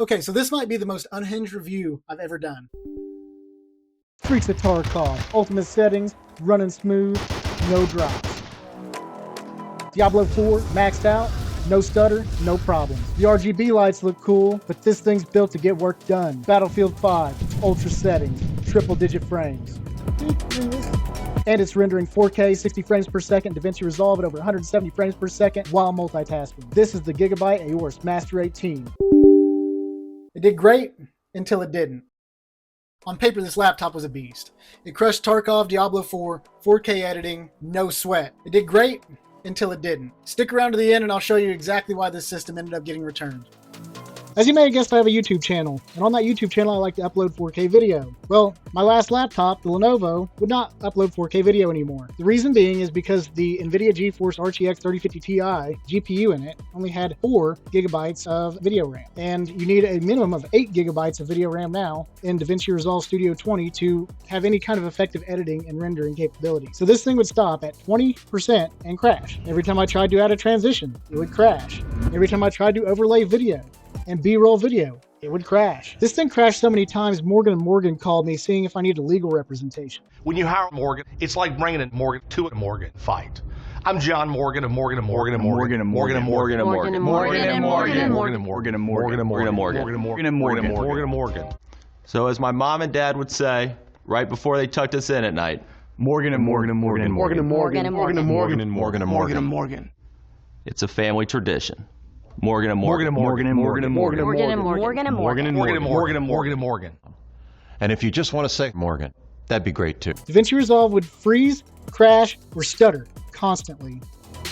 Okay, so this might be the most unhinged review I've ever done. Streets of Tarkov, ultimate settings, running smooth, no drops. Diablo 4, maxed out, no stutter, no problems. The RGB lights look cool, but this thing's built to get work done. Battlefield 5, ultra settings, triple digit frames. And it's rendering 4K 60 frames per second, DaVinci Resolve at over 170 frames per second while multitasking. This is the Gigabyte AORUS Master 18. It did great until it didn't. On paper, this laptop was a beast. It crushed Tarkov, Diablo 4, 4K editing, no sweat. It did great until it didn't. Stick around to the end and I'll show you exactly why this system ended up getting returned. As you may have guessed, I have a YouTube channel, and on that YouTube channel I like to upload 4K video. Well, my last laptop, the Lenovo, would not upload 4K video anymore. The reason being is because the NVIDIA GeForce RTX 3050 Ti GPU in it only had 4 gigabytes of video RAM. And you need a minimum of 8 gigabytes of video RAM now in DaVinci Resolve Studio 20 to have any kind of effective editing and rendering capability. So this thing would stop at 20% and crash. Every time I tried to add a transition, it would crash. Every time I tried to overlay video and B-roll video, it would crash. This thing crashed so many times, Morgan & Morgan called me seeing if I needed legal representation. When you hire Morgan, it's like bringing in Morgan to a Morgan fight. I'm John Morgan of Morgan & Morgan and Morgan and Morgan and Morgan and Morgan and Morgan and Morgan and Morgan and Morgan and Morgan and Morgan and Morgan and Morgan and Morgan and Morgan. So as my mom and dad would say, right before they tucked us in at night, Morgan and Morgan and Morgan and Morgan and Morgan and Morgan and Morgan and Morgan and Morgan and Morgan. it's a family tradition. Morgan and Morgan Morgan. and Morgan and Morgan and Morgan and Morgan and Morgan and Morgan Morgan and Morgan and Morgan and Morgan. And if you just want to say Morgan, that'd be great too. DaVinci Resolve would freeze, crash, or stutter constantly,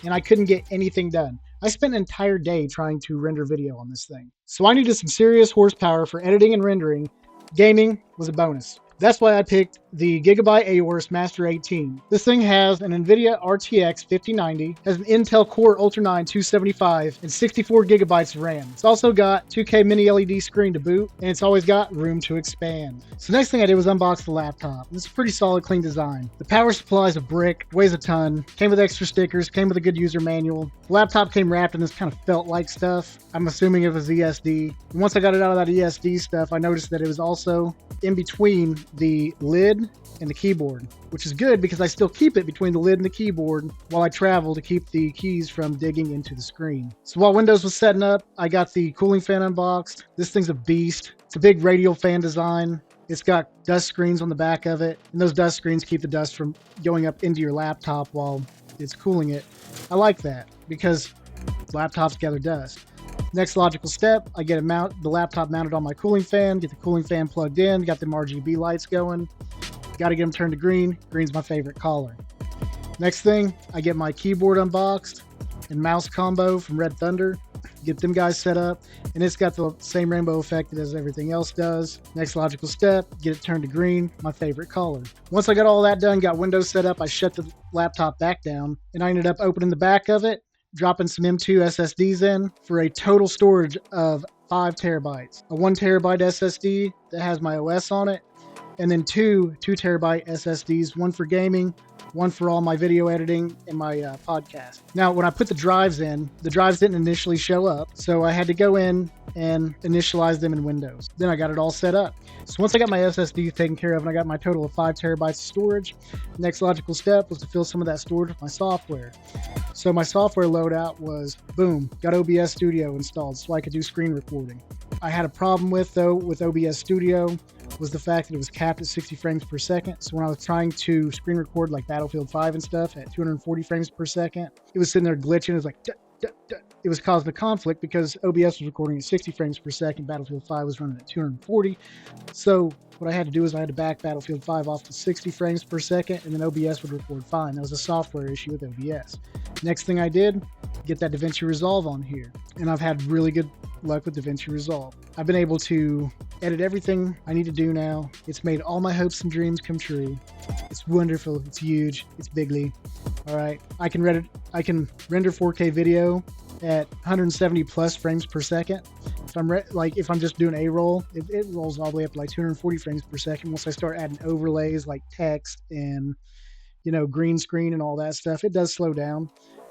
and I couldn't get anything done. I spent an entire day trying to render video on this thing. So I needed some serious horsepower for editing and rendering. Gaming was a bonus. That's why I picked the Gigabyte AORUS Master 18. This thing has an NVIDIA RTX 5090, has an Intel Core Ultra 9 275, and 64 gigabytes of RAM. It's also got 2K mini LED screen to boot, and it's always got room to expand. So next thing I did was unbox the laptop. It's a pretty solid, clean design. The power supply is a brick, weighs a ton, came with extra stickers, came with a good user manual. The laptop came wrapped in this kind of felt-like stuff. I'm assuming it was ESD. And once I got it out of that ESD stuff, I noticed that it was also in between the lid and the keyboard, which is good because I still keep it between the lid and the keyboard while I travel to keep the keys from digging into the screen. So while Windows was setting up, I got the cooling fan unboxed. This thing's a beast. It's a big radial fan design. It's got dust screens on the back of it, and those dust screens keep the dust from going up into your laptop while it's cooling it. I like that because laptops gather dust. Next logical step, I get the laptop mounted on my cooling fan, get the cooling fan plugged in, got them RGB lights going. Got to get them turned to green. Green's my favorite color. Next thing, I get my keyboard unboxed and mouse combo from Red Thunder. Get them guys set up, and it's got the same rainbow effect as everything else does. Next logical step, get it turned to green, my favorite color. Once I got all that done, got Windows set up, I shut the laptop back down, and I ended up opening the back of it, dropping some M2 SSDs in for a total storage of 5 terabytes. A 1 terabyte SSD that has my OS on it, and then two 2 terabyte SSDs, one for gaming, one for all my video editing and my podcast. Now, when I put the drives in, the drives didn't initially show up, so I had to go in and initialize them in Windows. Then I got it all set up. So once I got my SSD taken care of and I got my total of 5 terabytes of storage, the next logical step was to fill some of that storage with my software. So my software loadout was, boom, got OBS Studio installed so I could do screen recording. I had a problem with OBS Studio was the fact that it was capped at 60 frames per second. So when I was trying to screen record like Battlefield 5 and stuff at 240 frames per second, it was sitting there glitching. It was like, duh, duh, duh. It was causing a conflict because OBS was recording at 60 frames per second. Battlefield 5 was running at 240. So what I had to do is I had to back Battlefield 5 off to 60 frames per second, and then OBS would record fine. That was a software issue with OBS. Next thing I did, get that DaVinci Resolve on here. And I've had really good luck with DaVinci Resolve. I've been able to edit everything I need to do now. It's made all my hopes and dreams come true. It's wonderful. It's huge. It's bigly. All right. I can render 4K video at 170 plus frames per second. If I'm just doing a roll, it rolls all the way up to like 240 frames per second. Once I start adding overlays like text and green screen and all that stuff, it does slow down,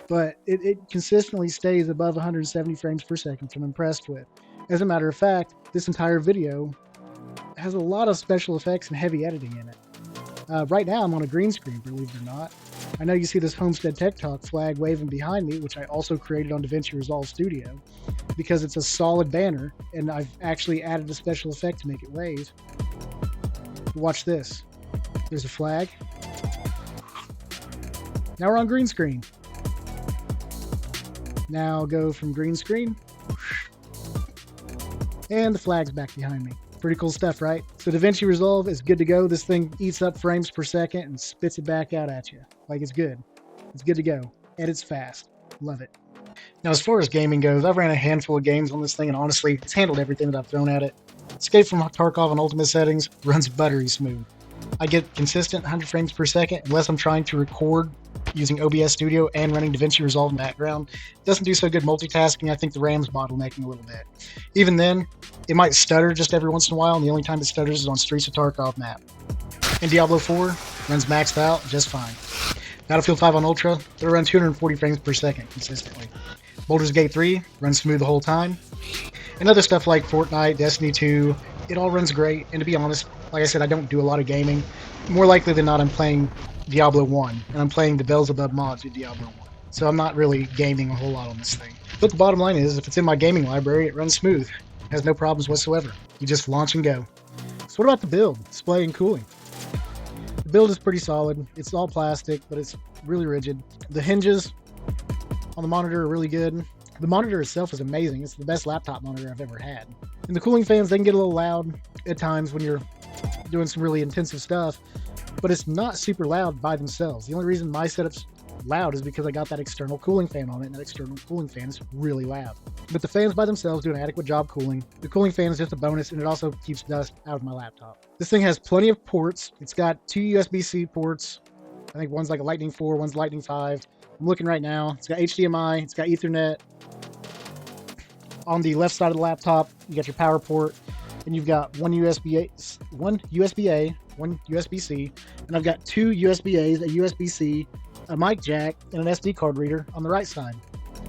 but it consistently stays above 170 frames per second, which I'm impressed with. As a matter of fact, this entire video has a lot of special effects and heavy editing in it. Right now I'm on a green screen, believe it or not. I know you see this Homestead TechTalk flag waving behind me, which I also created on DaVinci Resolve Studio, because it's a solid banner, and I've actually added a special effect to make it wave. Watch this. There's a flag. Now we're on green screen. Now go from green screen. And the flag's back behind me. Pretty cool stuff, right? So DaVinci Resolve is good to go. This thing eats up frames per second and spits it back out at you. Like, it's good. It's good to go. And it's fast. Love it. Now, as far as gaming goes, I've ran a handful of games on this thing, and honestly, it's handled everything that I've thrown at it. Escape from Tarkov on ultimate settings runs buttery smooth. I get consistent 100 frames per second unless I'm trying to record using OBS Studio and running DaVinci Resolve in the background. It doesn't do so good multitasking. I think the RAM's bottlenecking a little bit. Even then, it might stutter just every once in a while, and the only time it stutters is on Streets of Tarkov map. In Diablo 4, runs maxed out just fine. Battlefield 5 on Ultra, it'll run 240 frames per second consistently. Baldur's Gate 3 runs smooth the whole time. And other stuff like Fortnite, Destiny 2, it all runs great. And to be honest, like I said, I don't do a lot of gaming. More likely than not, I'm playing Diablo 1, and I'm playing the Beelzebub mods with Diablo 1. So I'm not really gaming a whole lot on this thing. But the bottom line is, if it's in my gaming library, it runs smooth. It has no problems whatsoever. You just launch and go. So what about the build, display, and cooling? The build is pretty solid. It's all plastic, but it's really rigid. The hinges on the monitor are really good. The monitor itself is amazing. It's the best laptop monitor I've ever had. And the cooling fans, they can get a little loud at times when you're doing some really intensive stuff, but it's not super loud by themselves. The only reason my setup's loud is because I got that external cooling fan on it, and that external cooling fan is really loud. But the fans by themselves do an adequate job cooling. The cooling fan is just a bonus, and it also keeps dust out of my laptop. This thing has plenty of ports. It's got 2 USB-C ports. I think one's like a Lightning 4, one's Lightning 5. I'm looking right now. It's got HDMI, it's got Ethernet. On the left side of the laptop, you got your power port, and you've got one USB-A, one USB-C, and I've got 2 USB-As, a USB-C, a mic jack, and an SD card reader on the right side,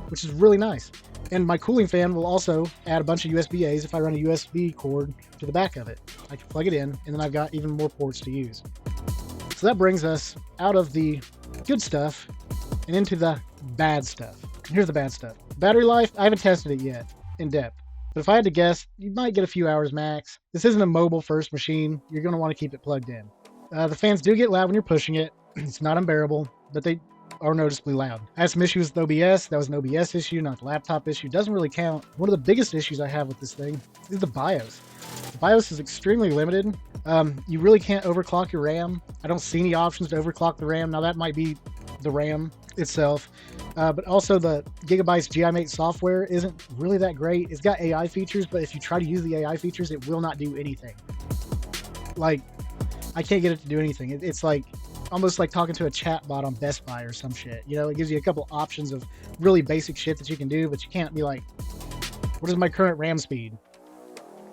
which is really nice. And my cooling fan will also add a bunch of USB-As if I run a USB cord to the back of it. I can plug it in, and then I've got even more ports to use. So that brings us out of the good stuff and into the bad stuff. And here's the bad stuff. Battery life, I haven't tested it yet in depth, but if I had to guess, you might get a few hours max. This isn't a mobile first machine. You're going to want to keep it plugged in. The fans do get loud when you're pushing it. It's not unbearable, but they are noticeably loud. I had some issues with OBS. That was an OBS issue, not the laptop issue. Doesn't really count. One of the biggest issues I have with this thing is the BIOS. The BIOS is extremely limited. You really can't overclock your RAM. I don't see any options to overclock the RAM. Now that might be the RAM itself, but also the Gigabyte's GIMate software isn't really that great. It's got AI features, but if you try to use the AI features, it will not do anything. Like, I can't get it to do anything. It's like almost like talking to a chat bot on Best Buy or some shit. You know, it gives you a couple options of really basic shit that you can do, but you can't be like, what is my current RAM speed?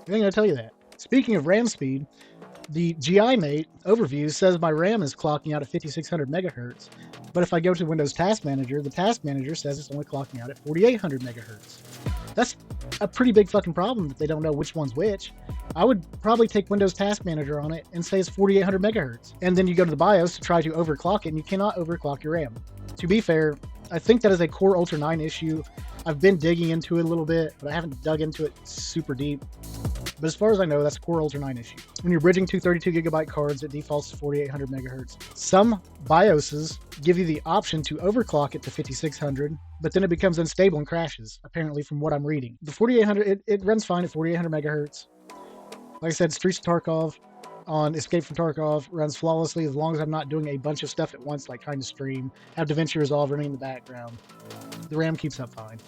I ain't gonna tell you that. Speaking of RAM speed, the GIMate overview says my RAM is clocking out at 5600 megahertz, but if I go to Windows Task Manager, the Task Manager says it's only clocking out at 4800 megahertz. That's a pretty big fucking problem that they don't know which one's which. I would probably take Windows Task Manager on it and say it's 4800 megahertz. And then you go to the BIOS to try to overclock it, and you cannot overclock your RAM. To be fair, I think that is a Core Ultra 9 issue. I've been digging into it a little bit, but I haven't dug into it super deep. But as far as I know, that's a Core Ultra 9 issue. When you're bridging two 32GB cards, it defaults to 4800 megahertz. Some BIOSes give you the option to overclock it to 5600, but then it becomes unstable and crashes, apparently from what I'm reading. The 4800, it runs fine at 4800 megahertz. Like I said, Streets of Tarkov on Escape from Tarkov runs flawlessly as long as I'm not doing a bunch of stuff at once, like trying to stream, have DaVinci Resolve running in the background. The RAM keeps up fine.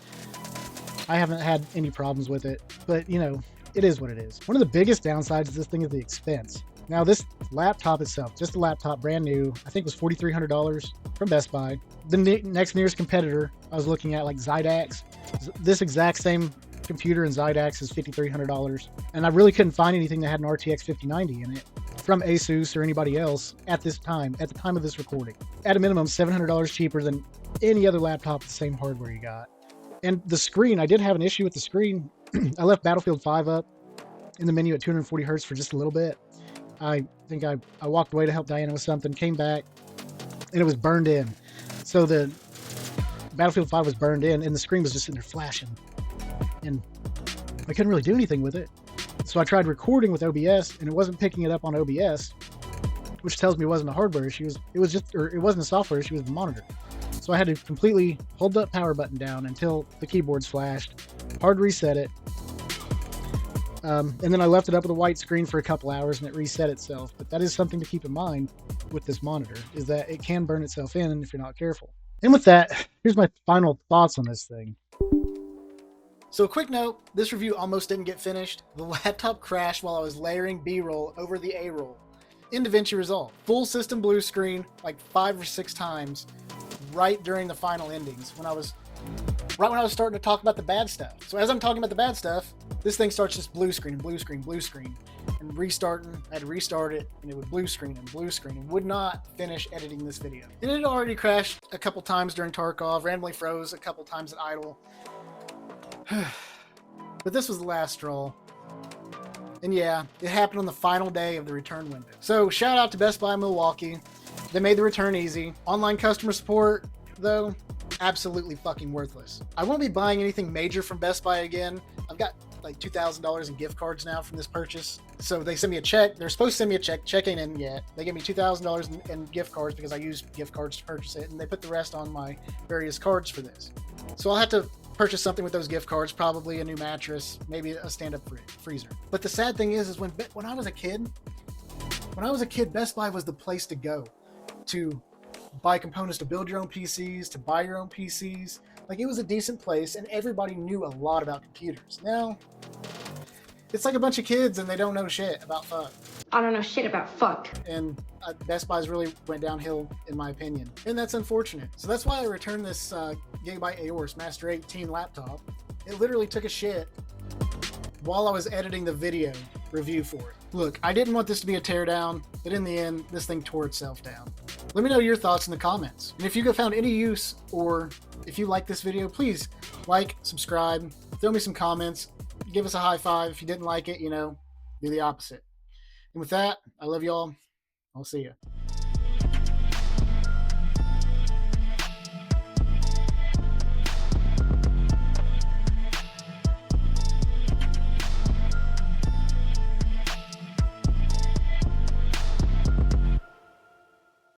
I haven't had any problems with it, but you know, it is what it is. One of the biggest downsides of this thing is the expense. Now this laptop itself, just a laptop, brand new, I think was $4,300 from Best Buy. The next nearest competitor I was looking at, like Zydax, this exact same computer in Zydax is $5,300. And I really couldn't find anything that had an RTX 5090 in it from Asus or anybody else at the time of this recording. At a minimum, $700 cheaper than any other laptop with the same hardware you got. And the screen, I did have an issue with the screen. I left Battlefield 5 up in the menu at 240 hertz for just a little bit. I think I walked away to help Diana with something, came back, and it was burned in. So the Battlefield 5 was burned in, and the screen was just sitting there flashing. And I couldn't really do anything with it. So I tried recording with OBS, and it wasn't picking it up on OBS, which tells me it wasn't a hardware issue. It wasn't a software issue, it was the monitor. So I had to completely hold that power button down until the keyboard's flashed, hard reset it, and then I left it up with a white screen for a couple hours and it reset itself. But that is something to keep in mind with this monitor, is that it can burn itself in if you're not careful. And with that, here's my final thoughts on this thing. So a quick note, this review almost didn't get finished. The laptop crashed while I was layering B-roll over the A-roll in DaVinci Resolve. Full system blue screen like 5 or 6 times right during the final endings when I was starting to talk about the bad stuff. So as I'm talking about the bad stuff, this thing starts just blue screen and blue screen, blue screen, and restarting. I had to restart it, and it would blue screen and would not finish editing this video. And it had already crashed a couple times during Tarkov, randomly froze a couple times at idle. But this was the last straw. And yeah, it happened on the final day of the return window. So shout out to Best Buy Milwaukee. They made the return easy. Online customer support, though, absolutely fucking worthless. I won't be buying anything major from Best Buy again. I've got like $2,000 in gift cards now from this purchase. So they sent me a check. They're supposed to send me a check. Check ain't in yet. They gave me $2,000 in gift cards because I used gift cards to purchase it, and they put the rest on my various cards for this. So I'll have to purchase something with those gift cards, probably a new mattress, maybe a stand-up freezer. But the sad thing is when I was a kid, Best Buy was the place to go to buy components to build your own PCs, to buy your own PCs. Like, it was a decent place, and everybody knew a lot about computers. Now, it's like a bunch of kids, and they don't know shit about fuck. I don't know shit about fuck. And Best Buy's really went downhill, in my opinion. And that's unfortunate. So that's why I returned this Gigabyte AORUS Master 18 laptop. It literally took a shit while I was editing the video review for it. Look, I didn't want this to be a teardown, but in the end, this thing tore itself down. Let me know your thoughts in the comments. And if you found any use, or if you like this video, please like, subscribe, throw me some comments, give us a high five. If you didn't like it, do the opposite. And with that, I love y'all. I'll see you.